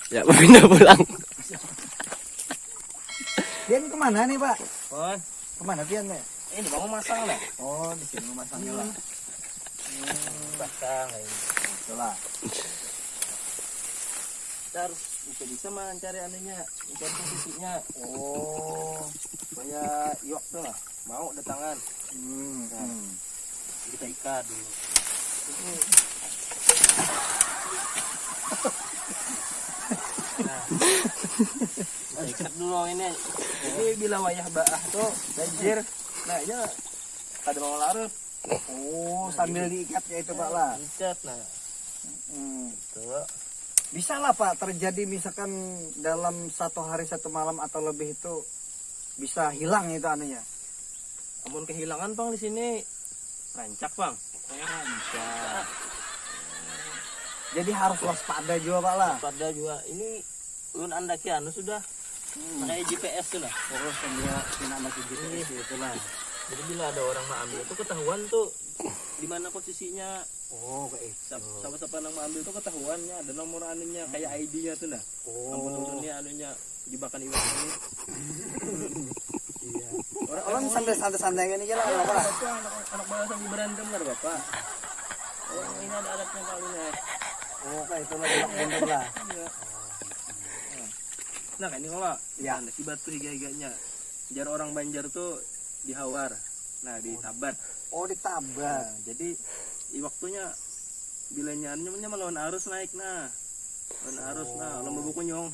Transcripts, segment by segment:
Ya, pindah pulang. Pian kemana nih Pak? Pon, Kemana Pian nih? ini mau masang lah. Oh di sini masangnya lah. Pasang ini. Itulah. Kita harus bisa mencari anunya, mencari posisinya. Oh. Supaya iwak tuh lah mau datangan. Nah. Kita ikat dulu. Ini. Nah, kita ikat dulu ini. Jadi bila wayah baah tuh banjir, nah ya kada mau larut. Oh sambil diikatnya itu Pak lah. Ikat nah. Tuh. Bisa lah Pak terjadi misalkan dalam 1 hari 1 malam atau lebih itu bisa hilang itu anunya. Amun kehilangan Bang di sini rancak Bang. Rancak. Jadi harus waspada juga Pak lah. Pada juga ini ulun anda kianu sudah pakai GPS tuh lah. Oh sambil anak GPS itu lah. Jadi bila ada orang mau ambil tuh ketahuan tuh di mana posisinya. Oh kayak itu. Siapa-siapa yang mau ambil tuh ketahuannya, ada nomor anunya kayak ID-nya tuh nah. Ampun ulunnya anunya jebakan iwak ini. Iya. Orang santai-santai gini aja lah Pak. Anak bala sambil berantem kan Bapak. Oh ini ada alatnya kalinya. Oh kayak itu lah bener lah. Iya. Nah ini kalau Ya. si batu higa-higanya. Jar orang Banjar tuh dihawar. Nah ditabat. Oh ditabrak. Nah, jadi waktunya bila nyanyinya melawan arus naik nah. Lawan arus nah, lomba bukunyong.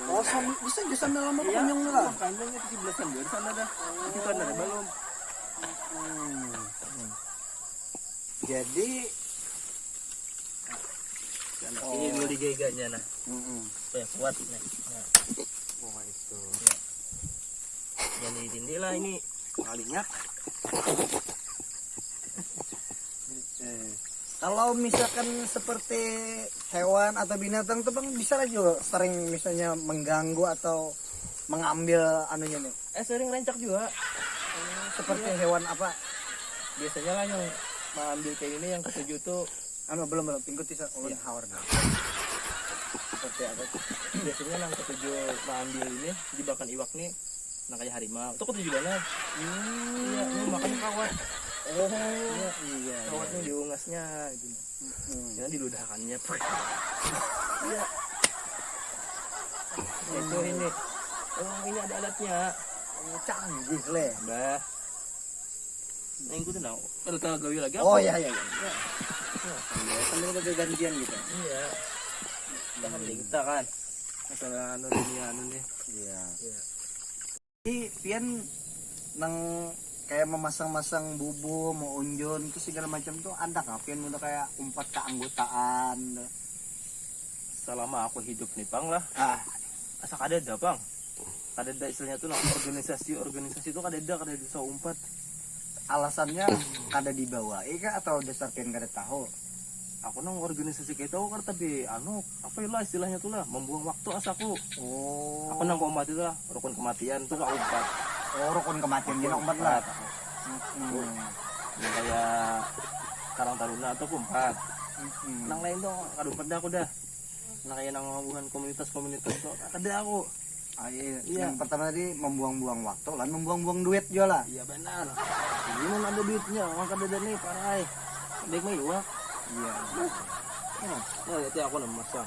Oh bisa bisa dalam kunyong lah. Kandangnya 17-an di sana dah. Itu kan ada belum. Jadi Ini dulu digeganya nah. Supaya kuat nah. Oh itu. Jadi tindih lah ini kalinya. Kalau misalkan seperti hewan atau binatang tuh Bang bisa lah juga sering misalnya mengganggu atau mengambil anunya nih. Sering rancak juga. Seperti hewan apa? Biasanya lah yang mengambil kayak ini yang ketujuh tuh Belum tinggal bisa ulun hawar dah. seperti apa? Biasanya yang ketujuh mengambil ini jebakan iwak nih, nah kayak harimau. Itu ketujuh banget. Iya, ini makannya kawat. Oh Iya. Kawatnya diungasnya gitu. Jangan diludahkannya. Iya. Itu ini. Oh ini ada alatnya. canggih le. Bah. Nah, itu tuh nah. Kalau tengah gawi lagi. Oh iya. Sambil bergantian gitu. Iya. Kita kan kita kan. Masalah anu nih. Iya. Jadi pian nang kayak memasang-masang bubu, mau unjun itu segala macam tuh ada nggak pian udah kayak umpat keanggotaan. Selama aku hidup nih Bang lah. Asa kadada Bang. Kadada istilahnya tuh nah, organisasi itu kadada bisa umpat. Alasannya kada dibawa, atau dasar pian kada tahu. Aku nang organisasi kayak tahu kan tapi anu apa ya lah istilahnya tuh lah membuang waktu asaku. Oh. Aku nang umpat itu lah rukun kematian tuh kak umpat. Oh rukun kematian jadi umpat lah. Yang kayak Karang Taruna atau umpat. Nang lain tuh kada umpat dah aku dah. Nang kayak nang hubungan komunitas tuh kada aku. Iya. Iya. Yang pertama tadi membuang-buang waktu, lalu membuang-buang duit juga lah. Iya benar. Ini mana ada duitnya orang kada nih parai. Baik mah iwak. Iya. Nah, itu aku nang masak.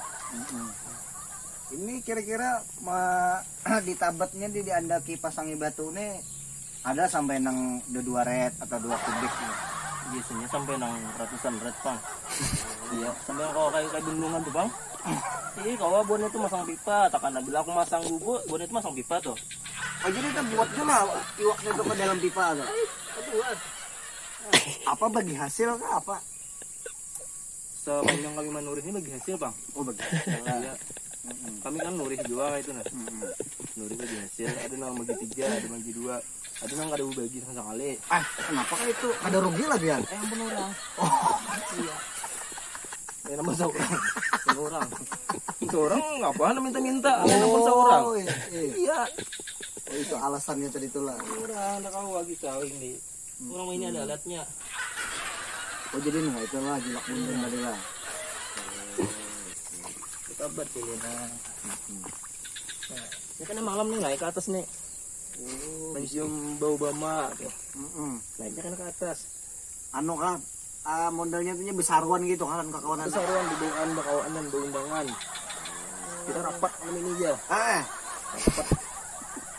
Ini kira-kira ditabatnya di diandaki pasangi batu nih ada sampai nang 2 red atau 2 kubik nih. Biasanya sampai nang ratusan red Bang. Iya, sampai kalau kayak bendungan tuh Bang. Iya, kalau bon itu masang pipa, takkan bila aku masang bubu, bon itu masang pipa tuh. Oh jadi kita buat juga iwaknya itu ke dalam pipa tuh. Buat. Apa bagi hasil kah apa? Sepanjang kami menurih ini bagi hasil Bang. Oh bagi hasil. Iya. Kami kan nurih juga kayak itu nah. Nurih bagi hasil, ada nang bagi 3, ada bagi 2, ada nang kada bagi sama sekali. Kenapa kah itu? Ada rugi lah Bian. Ampun orang. Oh Iya. Ya nama seorang. Orang. Itu orang ngapain minta-minta? Nama seorang. Iya. Oh itu alasannya tadi itulah. Orang ada kau lagi kawin nih. Orang ini ada alatnya. Oh jadi nih itulah jilak mundur tadi lah. kabar sila na. Ya kan malam nih naik ke atas nih. Mencium bau bama. Naiknya kan ke atas. Ano ka? Modalnya tuh besaruan gitu kan kakawanan. Keseruan di bakawanan, undangan. Kita rapat malam ini aja. Rapat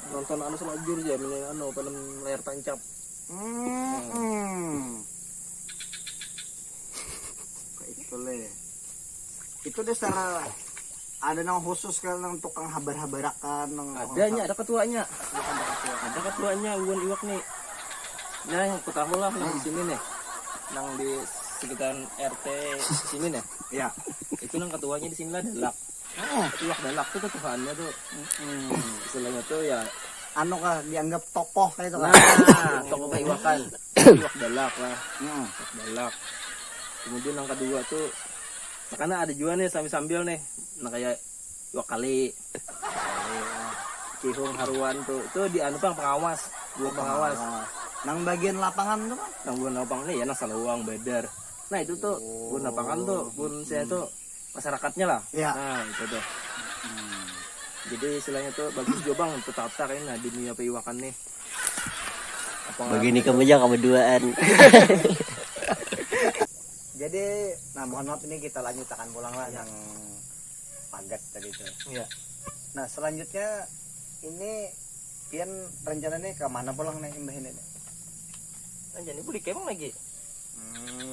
nonton anu selajur aja, film layar tancap. Itu deh secara ada nang khusus kan nang tukang habar-habarakan nang Ada ketuanya. Ada ketuanya Uwan Iwak nih. Nah, yang aku tahu lah nang di sini nih. Nang di sekitaran RT sini nih. ya. Itu nang ketuanya di sini lah Dalak. Iwak Dalak tuh ketuhaannya tuh. Istilahnya tuh ya Ano ka dianggap tokoh kayak itu kan. nah, tokoh keiwakan. Iwak Dalak lah. Iwak Dalak. Kemudian yang kedua tuh karena ada juga nih sambil nih, nah kayak iwak kali, cihung haruan tuh, itu di anu pengawas, dua pengawas. Nang bagian lapangan tuh kan. Nang bukan lapang nih ya nang saluang bedar. Nah itu tuh bun lapangan tuh, bun saya tuh masyarakatnya lah. Iya. Nah itu tuh. Jadi istilahnya tuh bagus juga bang untuk tata kayaknya di dunia peiwakan nih. Begini kamu aja kamu duaan. Jadi, nah mohon maaf ini kita lanjut akan pulang lah yang pagat tadi itu. Iya. Nah selanjutnya ini pian rencananya ke mana pulang nih imbah ini? Nah, jadi beli kemang lagi.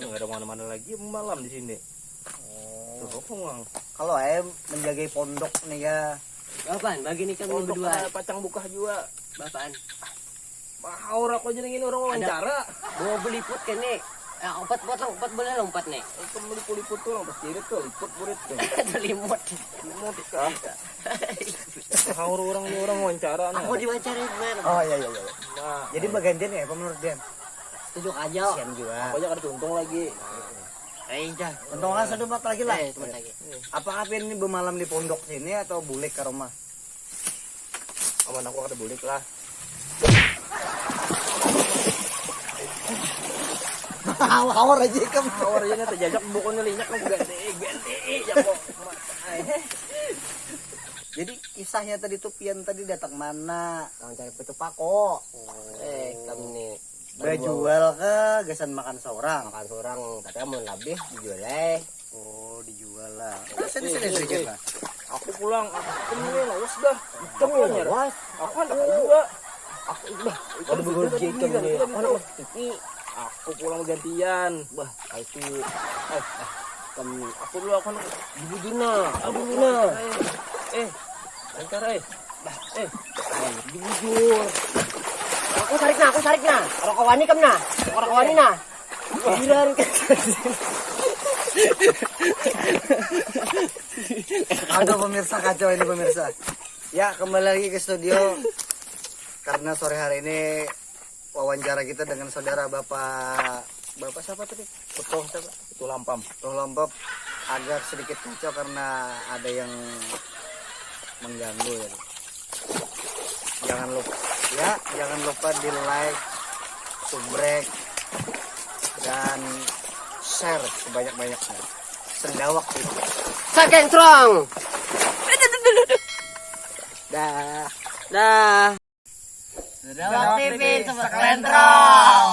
Nggak ada mana-mana lagi malam di sini. Tuh bang. Kalau menjaga pondok nih ya. Apaan? Bagi nih kamu Untuk berdua. pacang buka juga. Bapaan? Mau aku jadi ini orang wawancara. Bawa beliput kan nih. Empat boleh lompat nih. Itu meliput-liput tuh pas kirit tuh liput burit tuh. Limut. Limut kah? Haur orang ini orang wawancara nih. Aku diwawancarain man. Oh iya. Nah, Jadi bagian ya apa menurut dia? Tunjuk aja. Sian juga. aku aja ada untung lagi. Dah. Untung kan satu mat lagi lah. Cuma lagi. Apakah pian ini bermalam di pondok sini atau bulik ke rumah? Aman aku ada bulik lah. Hawar aja kamu. Haur aja nih terjajak bukunya linyak aku ganti ya kok. Jadi kisahnya tadi tuh pian tadi datang mana? Kang cari petu pako. Kamu nih Berjual ke gesan makan seorang. makan seorang tapi kamu lebih dijual eh. Oh dijual lah. Sini sedikit lah. Aku pulang, aku ini lawas dah. Kamu ya nyerah. Aku anak juga. Aku udah. Ada berbagi kamu nih. Aku pulang gantian. Bah, itu Kamu, aku dulu aku dibudina. Dibudina. Lancar Dibujur. Aku tarik na. Orang kawani kam na. Orang kawani na. Bilang Aduh pemirsa kacau ini pemirsa. Ya kembali lagi ke studio karena sore hari ini wawancara kita dengan saudara Bapak siapa tadi? Betul, itu lampam. Lompop agak sedikit kacau karena ada yang mengganggu ya. Jangan lupa di like, subrek dan share sebanyak-banyaknya. Sendawak itu. Saking strong. Dah. Sendawak TV sekelentron.